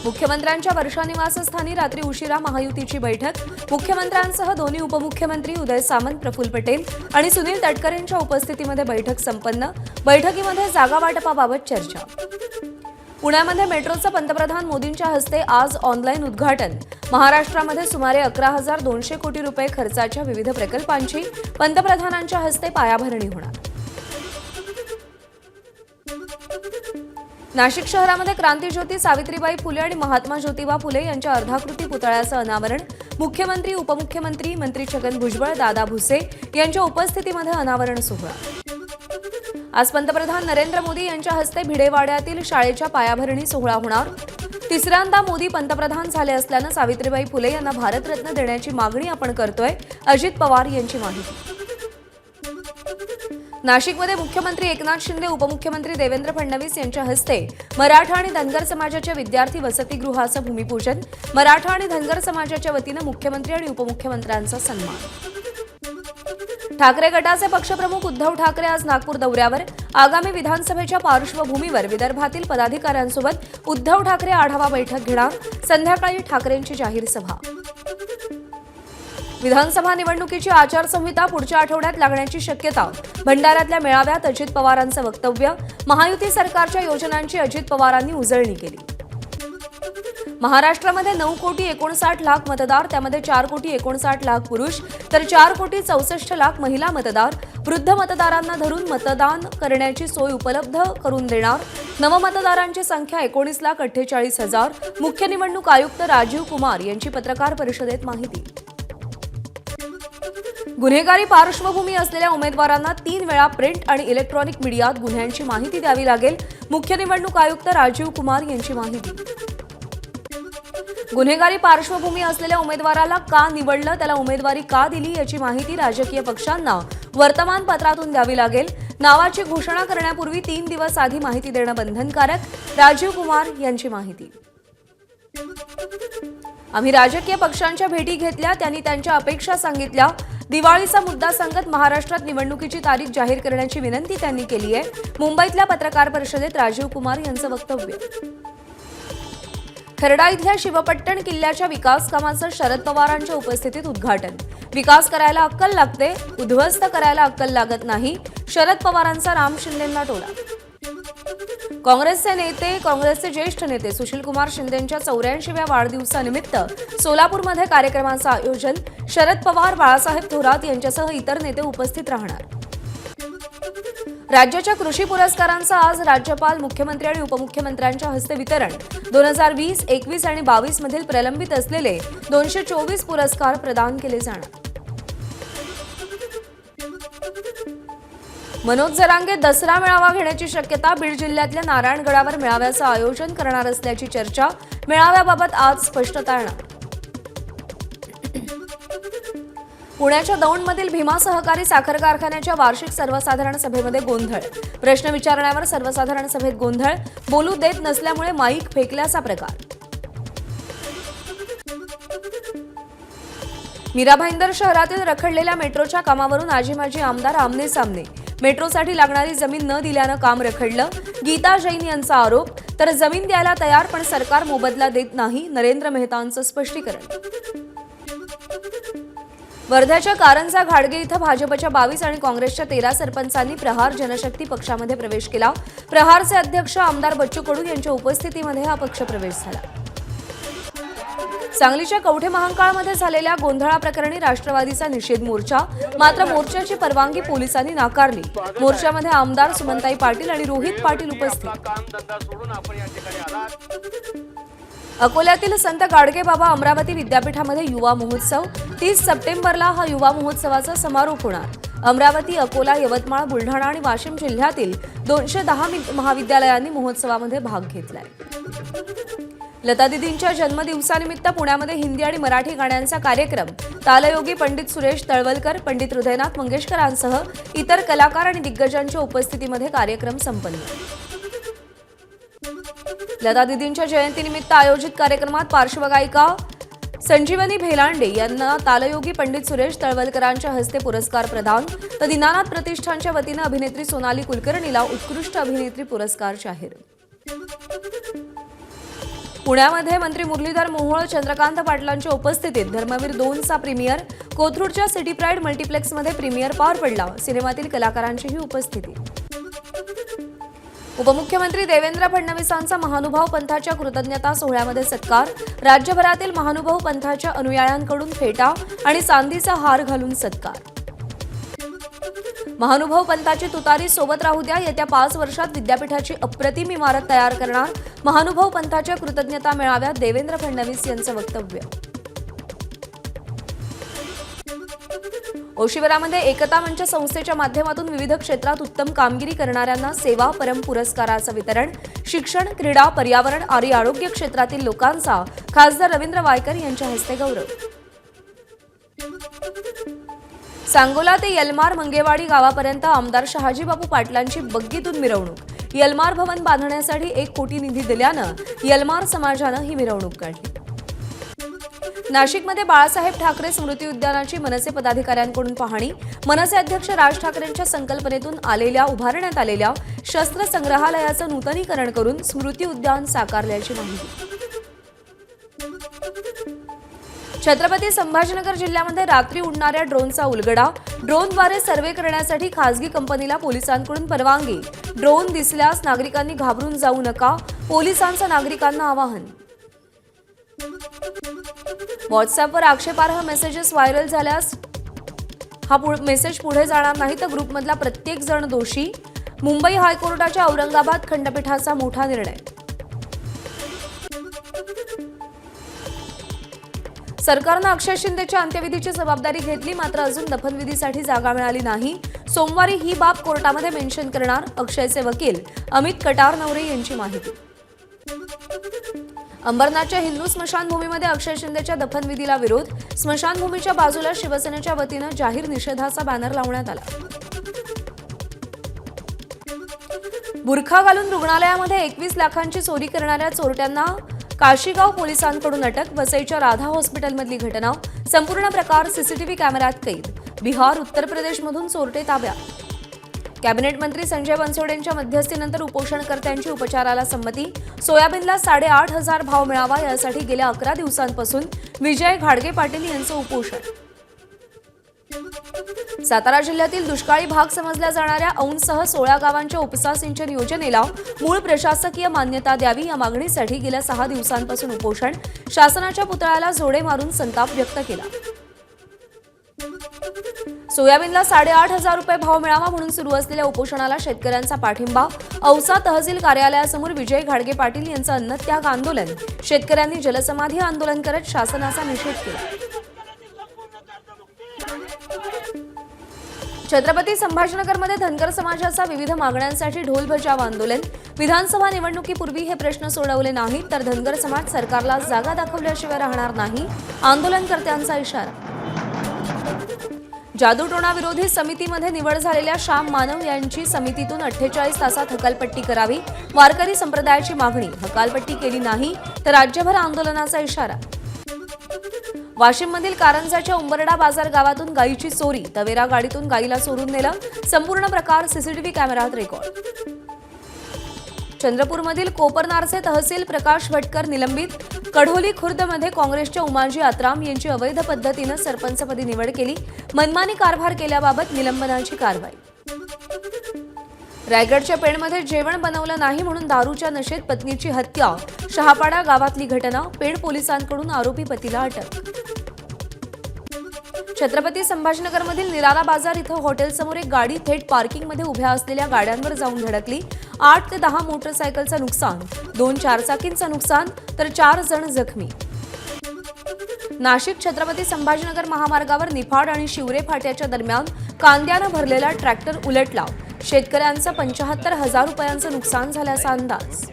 मुख्यमंत्र्यांच्या वर्षा निवासस्थानी रात्री उशिरा महायुतीची बैठक। मुख्यमंत्र्यांसह दोन्ही उपमुख्यमंत्री उदय सामंत, प्रफुल्ल पटेल आणि सुनील तटकरेंच्या उपस्थितीमध्ये बैठक संपन्न। बैठकीमध्ये जागा वाटपाबाबत चर्चा। पुण्यामध्ये मेट्रोचं पंतप्रधान मोदींच्या हस्ते आज ऑनलाईन उद्घाटन। महाराष्ट्रामध्ये सुमारे 11,200 कोटी रुपये खर्चाच्या विविध प्रकल्पांची पंतप्रधानांच्या हस्ते पायाभरणी होणार। नाशिक शहरामध्ये क्रांतीज्योती सावित्रीबाई फुले आणि महात्मा ज्योतिबा फुले यांच्या अर्धाकृती पुतळ्याचं अनावरण। मुख्यमंत्री, उपमुख्यमंत्री, मंत्री छगन भुजबळ, दादा भुसे यांच्या उपस्थितीमध्ये अनावरण सोहळा। आज पंतप्रधान नरेंद्र मोदी यांच्या हस्ते भिडेवाड्यातील शाळेच्या पायाभरणी सोहळा होणार। तिसऱ्यांदा मोदी पंतप्रधान झाले असल्यानं सावित्रीबाई फुले यांना भारतरत्न देण्याची मागणी आपण करतोय, अजित पवार यांची माहिती। नाशिकमध्ये मुख्यमंत्री एकनाथ शिंदे, उपमुख्यमंत्री देवेंद्र फडणवीस यांच्या हस्ते मराठा आणि धनगर समाजाच्या विद्यार्थी वसतिगृहाचं भूमिपूजन। मराठा आणि धनगर समाजाच्या वतीनं मुख्यमंत्री आणि उपमुख्यमंत्र्यांचा सन्मान। ठाकरे गटाचे पक्षप्रमुख उद्धव ठाकरे आज नागपूर दौऱ्यावर। आगामी विधानसभेच्या पार्श्वभूमीवर विदर्भातील पदाधिकाऱ्यांसोबत उद्धव ठाकरे आढावा बैठक घेणार। संध्याकाळी ठाकरेंची जाहीर सभा। विधानसभा निवडणुकीची आचारसंहिता पुढच्या आठवड्यात लागण्याची शक्यता। भंडाऱ्यातल्या मेळाव्यात अजित पवारांचं वक्तव्य। महायुती सरकारच्या योजनांची अजित पवारांनी उजळणी केली। महाराष्ट्रामध्ये 9,59,00,000 मतदार, त्यामध्ये 4,59,00,000 पुरुष तर 4,64,00,000 महिला मतदार। वृद्ध मतदारांना धरून मतदान करण्याची सोय उपलब्ध करून देणार। नवमतदारांची संख्या 19,48,000। मुख्य निवडणूक आयुक्त राजीव कुमार यांची पत्रकार परिषदेत माहिती। गुन्हेगारी पार्श्वभूमी असलेल्या उमेदवारांना 3 वेळा प्रिंट आणि इलेक्ट्रॉनिक मीडियात गुन्ह्यांची माहिती द्यावी लागेल। मुख्य निवडणूक आयुक्त राजीव कुमार यांची माहिती। गुन्हेगारी पार्श्वभूमी असलेल्या उमेदवाराला का निवडलं, त्याला उमेदवारी का दिली याची माहिती राजकीय पक्षांना वर्तमानपत्रातून द्यावी लागेल। नावाची घोषणा करण्यापूर्वी 3 दिवस आधी माहिती देणं बंधनकारक, राजीव कुमार यांची माहिती। आम्ही राजकीय पक्षांच्या भेटी घेतल्या, त्यांनी त्यांच्या अपेक्षा सांगितल्या। दिवाळीचा मुद्दा सांगत महाराष्ट्रात निवडणुकीची तारीख जाहीर करण्याची विनंती त्यांनी केली आहे। मुंबईतल्या पत्रकार परिषदेत राजीव कुमार यांचं वक्तव्य। खर्डा इथल्या शिवपट्टण किल्ल्याच्या विकास कामाचं शरद पवारांच्या उपस्थितीत उद्घाटन। विकास करायला अक्कल लागते, उद्ध्वस्त करायला अक्कल लागत नाही, शरद पवारांचा राम शिंदेंना टोला। काँग्रेसचे ज्येष्ठ नेते सुशीलकुमार शिंदेंच्या 84व्या वाढदिवसानिमित्त सोलापूरमध्ये कार्यक्रमाचं आयोजन। शरद पवार, बाळासाहेब थोरात यांच्यासह इतर नेते उपस्थित राहणार। राज्याच्या कृषी पुरस्कारांचं आज राज्यपाल, मुख्यमंत्री आणि उपमुख्यमंत्र्यांच्या हस्ते वितरण। 2020, 21 आणि 22 मधील प्रलंबित असलेले 224 पुरस्कार प्रदान केले जाणार। मनोज जरांगे दसरा मेळावा घेण्याची शक्यता। बीड जिल्ह्यातल्या नारायणगडावर मेळाव्याचं आयोजन करणार असल्याची चर्चा। मेळाव्याबाबत आज स्पष्टता येणार। पुण्याच्या दौंडमधील भीमा सहकारी साखर कारखान्याच्या वार्षिक सर्वसाधारण सभेमध्ये गोंधळ। प्रश्न विचारण्यावर सर्वसाधारण सभेत गोंधळ। बोलू देत नसल्यामुळे माईक फेकल्याचा प्रकार। मीरा भाईंदर शहरातील रखडलेल्या मेट्रोच्या कामावरून आजी-माजी आमदार आमने-सामने। मेट्रोसाठी लागणारी जमीन न दिल्यानं काम रखडलं, गीता जैन यांचा आरोप। तर जमीन द्यायला तयार पण सरकार मोबदला देत नाही, नरेंद्र मेहतांचं स्पष्टीकरण। वर्ध्याच्या कारंजा घाडगे इथं भाजपच्या 22 आणि काँग्रेसच्या 13 सरपंचांनी प्रहार जनशक्ती पक्षामध्ये प्रवेश केला। प्रहारचे अध्यक्ष आमदार बच्चू कडू यांच्या उपस्थितीमध्ये हा पक्ष प्रवेश झाला। सांगलीच्या कवठे महांकाळमध्ये झालेल्या गोंधळाप्रकरणी राष्ट्रवादीचा निषेध मोर्चा। मात्र मोर्चाची परवानगी पोलिसांनी नाकारली। मोर्चामध्ये आमदार सुमनताई पाटील आणि रोहित पाटील उपस्थित। अकोल्यातील संत गाडगेबाबा अमरावती विद्यापीठामध्ये युवा महोत्सव। 30 सप्टेंबरला हा युवा महोत्सवाचा समारोप होणार। अमरावती, अकोला, यवतमाळ, बुलढाणा आणि वाशिम जिल्ह्यातील 210 महाविद्यालयांनी महोत्सवामध्ये भाग घेतलाय। लता दीदींच्या जन्मदिवसानिमित्त पुण्यामध्ये हिंदी आणि मराठी गाण्यांचा कार्यक्रम। तालयोगी पंडित सुरेश तळवलकर, पंडित हृदयनाथ मंगेशकरांसह इतर कलाकार आणि दिग्गजांच्या उपस्थितीमध्ये कार्यक्रम संपन्न। लता दीदींच्या जयंतीनिमित्त आयोजित कार्यक्रमात पार्श्वगायिका संजीवनी भेलांडे यांना तालयोगी पंडित सुरेश तळवलकरांच्या हस्ते पुरस्कार प्रदान। तर दीनानाथ प्रतिष्ठानच्या वतीने अभिनेत्री सोनाली कुलकर्णीला उत्कृष्ट अभिनेत्री पुरस्कार जाहीर। पुण्यामध्ये मंत्री मुरलीधर मोहोळ, चंद्रकांत पाटलांच्या उपस्थितीत धर्मवीर 2चा प्रीमियर. कोथरूडच्या सिटी प्राईड मल्टिप्लेक्समध्ये प्रीमियर पार पडला. सिनेमातील कलाकारांचीही उपस्थिती. उपमुख्यमंत्री देवेंद्र फडणवीसांचा महानुभाव पंथाच्या कृतज्ञता सोहळ्यामध्ये सत्कार. राज्यभरातील महानुभाव पंथाच्या अनुयायांकडून फेटा आणि चांदीचा हार घालून सत्कार. महानुभाव पंथाची तुतारी सोबत राहू द्या. येत्या 5 वर्षात विद्यापीठाची अप्रतिम इमारत तयार करणार. महानुभाव पंथाच्या कृतज्ञता मेळाव्यात देवेंद्र फडणवीस यांचं वक्तव्य. ओशिवरामध्ये एकता मंच संस्थेच्या माध्यमातून विविध क्षेत्रात उत्तम कामगिरी करणाऱ्यांना सेवा परम पुरस्काराचं वितरण. शिक्षण, क्रीडा, पर्यावरण आणि आरोग्य क्षेत्रातील लोकांचा खासदार रवींद्र वायकर यांच्या हस्ते गौरव. सांगोला ते यलमार मंगेवाडी गावापर्यंत आमदार शहाजीबापू पाटलांची बग्गीतून मिरवणूक. यलमार भवन बांधण्यासाठी 1 कोटी निधी दिल्यानं यलमार समाजानं ही मिरवणूक काढली. नाशिकमध्ये बाळासाहेब ठाकरे स्मृती उद्यानाची मनसे पदाधिकाऱ्यांकडून पाहणी. मनसे अध्यक्ष राज ठाकरेंच्या संकल्पनेतून उभारण्यात आलेल्या शस्त्र संग्रहालयाचं नूतनीकरण करून स्मृती उद्यान साकारल्याची माहिती. छत्रपती संभाजीनगर जिल्ह्यामध्ये रात्री उडणाऱ्या ड्रोनचा उलगडा. ड्रोनद्वारे सर्व्हे करण्यासाठी खासगी कंपनीला पोलिसांकडून परवानगी. ड्रोन दिसल्यास नागरिकांनी घाबरून जाऊ नका, पोलिसांचं नागरिकांना आवाहन. व्हॉट्सअॅपवर आक्षेपार्ह मेसेजेस व्हायरल झाल्यास हा मेसेज पुढे जाणार नाही तर ग्रुपमधला प्रत्येक जण दोषी. मुंबई हायकोर्टाच्या औरंगाबाद खंडपीठाचा मोठा निर्णय. सरकारनं अक्षय शिंदेच्या अंत्यविधीची जबाबदारी घेतली, मात्र अजून दफनविधीसाठी जागा मिळाली नाही. सोमवारी ही बाब कोर्टामध्ये मेन्शन करणार. अक्षयचे वकील अमित कटारनवरे यांची माहिती. अंबरनाथच्या हिंदू स्मशानभूमीमध्ये अक्षय शिंदेच्या दफनविधीला विरोध. स्मशानभूमीच्या बाजूला शिवसेनेच्या वतीनं जाहीर निषेधाचा बॅनर लावण्यात आला. बुरखा घालून रुग्णालयामध्ये 21 लाखांची चोरी करणाऱ्या चोरट्यांना काशीगाव पोलिसांकडून अटक. वसईच्या राधा हॉस्पिटलमधली घटना. संपूर्ण प्रकार सीसीटीव्ही कॅमेऱ्यात कैद. बिहार, उत्तर प्रदेशमधून चोरटे ताब्यात. कॅबिनेट मंत्री संजय बनसोडेंच्या मध्यस्थीनंतर उपोषणकर्त्यांची उपचाराला संमती. सोयाबीनला 8,500 भाव मिळावा यासाठी गेल्या 11 दिवसांपासून विजय घाडगे पाटील यांचं उपोषण. सातारा जिल्ह्यातील दुष्काळी भाग समजल्या जाणाऱ्या औंधसह 16 गावांच्या उपसा सिंचन योजनेला मूळ प्रशासकीय मान्यता द्यावी या मागणीसाठी गेल्या 6 दिवसांपासून उपोषण. शासनाच्या पुतळ्याला जोडे मारून संताप व्यक्त केला. सोयाबीनला 8,500 रुपये भाव मिळावा म्हणून सुरू असलेल्या उपोषणाला शेतकऱ्यांचा पाठिंबा. औसा तहसील कार्यालयासमोर विजय घाडगे पाटील यांचं अन्नत्याग आंदोलन. शेतकऱ्यांनी जलसमाधी आंदोलन करत शासनाचा निषेध केला. छत्रपती संभाजीनगरमध्ये धनगर समाजाचा विविध मागण्यांसाठी ढोल बजाव आंदोलन. विधानसभा निवडणुकीपूर्वी हे प्रश्न सोडवले नाहीत तर धनगर समाज सरकारला जागा दाखवल्याशिवाय राहणार नाही. आंदोलनकर्त्यांचा इशारा. जादूटोणा विरोधी समितीमध्ये निवड झालेल्या श्याम मानव यांची समितीतून 48 तासात हकालपट्टी करावी. वारकरी संप्रदायाची मागणी. हकालपट्टी केली नाही तर राज्यभर आंदोलनाचा इशारा. वाशिममधील कारंजाच्या उंबरडा बाजार गावातून गायीची चोरी. तवेरा गाडीतून गायीला चोरून नेलं. संपूर्ण प्रकार सीसीटीव्ही कॅमेऱ्यात रेकॉर्ड. चंद्रपूरमधील कोपरनारचे तहसील प्रकाश भटकर निलंबित. कढोली खुर्दमध्ये काँग्रेसच्या उमाजी आत्राम यांची अवैध पद्धतीनं सरपंचपदी निवड केली. मनमानी कारभार केल्याबाबत निलंबनाची कारवाई. रायगडच्या पेणमध्ये जेवण बनवलं नाही म्हणून दारूच्या नशेत पत्नीची हत्या. शहापाडा गावातली घटना. पेण पोलिसांकडून आरोपी पतीला अटक. छत्रपती संभाजीनगरमधील निराला बाजार इथं हॉटेलसमोर एक गाडी थेट पार्किंगमध्ये उभ्या असलेल्या गाड्यांवर जाऊन धडकली. 8 ते 10 मोटरसायकलचं नुकसान. 2 चारचाकींचं नुकसान तर 4 जण जखमी. नाशिक छत्रपती संभाजीनगर महामार्गावर निफाड आणि शिवरे फाट्याच्या दरम्यान कांद्यानं भरलेला ट्रॅक्टर उलटला. शेतकऱ्यांचं 75,000 रुपयांचं नुकसान झाल्याचा अंदाज.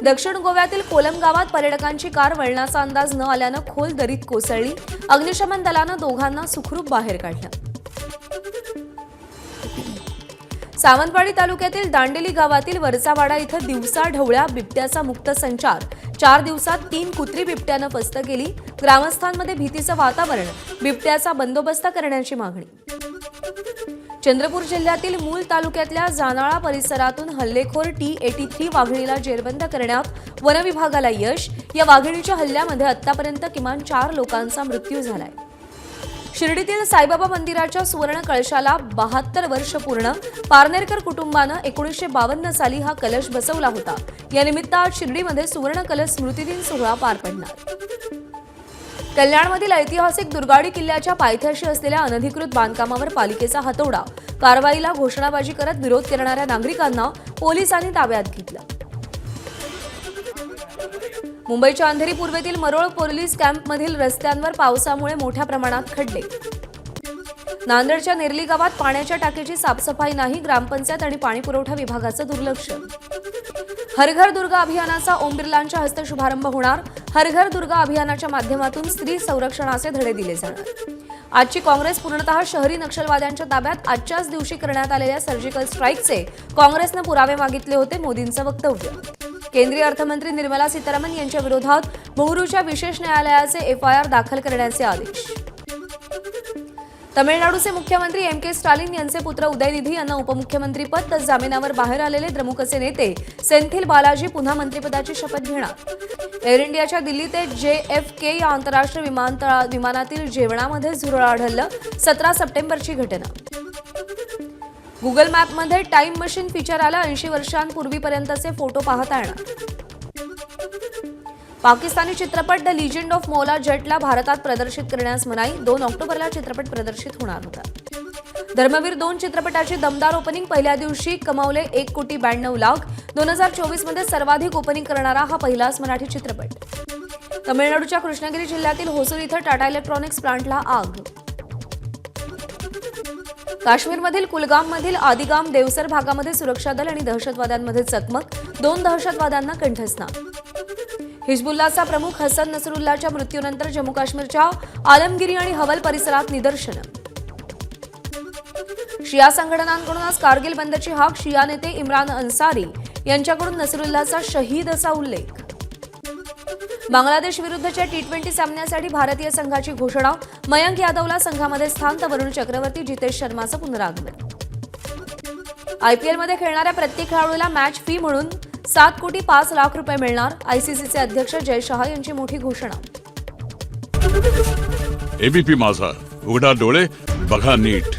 दक्षिण गोव्यातील कोलम गावात पर्यटकांची कार वळणाचा अंदाज न आल्यानं खोल दरीत कोसळली. अग्निशमन दलानं दोघांना सुखरूप बाहेर काढलं. सावंतवाडी तालुक्यातील दांडेली गावातील वरचावाडा इथं दिवसा ढवळ्या बिबट्याचा मुक्त संचार. 4 दिवसात 3 कुत्री बिबट्यानं फस्त केली. ग्रामस्थांमध्ये भीतीचं वातावरण. बिबट्याचा बंदोबस्त करण्याची मागणी. चंद्रपूर जिल्ह्यातील मूल तालुक्यातल्या जानाळा परिसरातून हल्लेखोर T-83 वाघिणीला जेरबंद करण्यात वन विभागाला यश. या वाघिणीच्या हल्ल्यामध्ये आतापर्यंत किमान 4 लोकांचा मृत्यू झालाय. शिर्डीतील साईबाबा मंदिराच्या सुवर्ण कळशाला 72 वर्ष पूर्ण. पारनेरकर कुटुंबानं 1952 साली हा कलश बसवला होता. या निमित्त आज शिर्डीमध्ये सुवर्ण कलश स्मृतिदिन सोहळा पार पडणार. कल्याणमधील ऐतिहासिक दुर्गाडी किल्ल्याच्या पायथ्याशी असलेल्या अनधिकृत बांधकामावर पालिकेचा हातोडा. कारवाईला घोषणाबाजी करत विरोध करणाऱ्या नागरिकांना पोलिसांनी ताब्यात घेतलं. मुंबईच्या अंधेरी पूर्वेतील मरोळ पोलीस कॅम्पमधील रस्त्यांवर पावसामुळे मोठ्या प्रमाणात खड्डे. नांदेडच्या नेरली गावात पाण्याच्या टाकीची साफसफाई नाही. ग्रामपंचायत आणि पाणीपुरवठा विभागाचं दुर्लक्ष. हर घर दुर्गा अभियानाचा ओम बिर्लांच्या हस्ते शुभारंभ होणार. हर घर दुर्गा अभियानाच्या माध्यमातून स्त्री संरक्षणाचे धडे दिले जाणार. आजची काँग्रेस पूर्णतः शहरी नक्षलवाद्यांच्या ताब्यात. आजच्याच दिवशी करण्यात आलेल्या सर्जिकल स्ट्राईकचे काँग्रेसनं पुरावे मागितले होते. मोदींचं वक्तव्य. केंद्रीय अर्थमंत्री निर्मला सीतारामन यांच्या विरोधात बंगळुरूच्या विशेष न्यायालयाचे FIR दाखल करण्याचे आदेश. तमिळनाडूचे मुख्यमंत्री M.K. स्टालिन यांचे पुत्र उदयनिधी यांना उपमुख्यमंत्रीपद तर जामिनावर बाहेर आलेले द्रमुकचे नेते सेंथिल बालाजी पुन्हा मंत्रिपदाची शपथ घेणार. एअर इंडियाच्या दिल्ली ते JFK या आंतरराष्ट्रीय विमानातील जेवणामध्ये झुरळ आढळलं. 17 सप्टेंबरची घटना. गुगल मॅपमध्ये टाइम मशीन फीचर आलं. 80 वर्षांपूर्वीपर्यंतचे फोटो पाहता येणार. पाकिस्तानी चित्रपट द लिजंड ऑफ मौला जटला भारतात प्रदर्शित करण्यास मनाई. 2 ऑक्टोबरला चित्रपट प्रदर्शित होणार होता. धर्मवीर 2 चित्रपटाची दमदार ओपनिंग. पहिल्या दिवशी कमावले 1,92,00,000. 2024 मध्ये सर्वाधिक ओपनिंग करणारा हा पहिलाच मराठी चित्रपट. तमिळनाडूच्या कृष्णगिरी जिल्ह्यातील होसूर इथं टाटा इलेक्ट्रॉनिक्स प्लांटला आग. काश्मीरमधील कुलगाममधील आदिगाम देवसर भागामध्ये सुरक्षा दल आणि दहशतवाद्यांमध्ये चकमक. 2 दहशतवाद्यांना कंठस्नान. हिजबुल्लाचा प्रमुख हसन नसरुल्लाच्या मृत्यूनंतर जम्मू काश्मीरच्या आलमगिरी आणि हवल परिसरात निदर्शनं. शिया संघटनांकडून आज कारगिल बंदची हाक. शिया नेते इम्रान अन्सारी यांच्याकडून नसरुल्लाचा शहीद असा उल्लेख. बांगलादेश विरुद्धच्या T20 सामन्यासाठी भारतीय संघाची घोषणा. मयंक यादवला संघामध्ये स्थान तर वरुण चक्रवर्ती जितेश शर्माचं पुनरागमन. IPLमध्ये खेळणाऱ्या प्रत्येक खेळाडूला मॅच फी म्हणून 7,05,00,000 रुपये मिळणार. ICCचे अध्यक्ष जय शहा यांची मोठी घोषणा. ABP माझा, उघडा डोळे बघा नीट.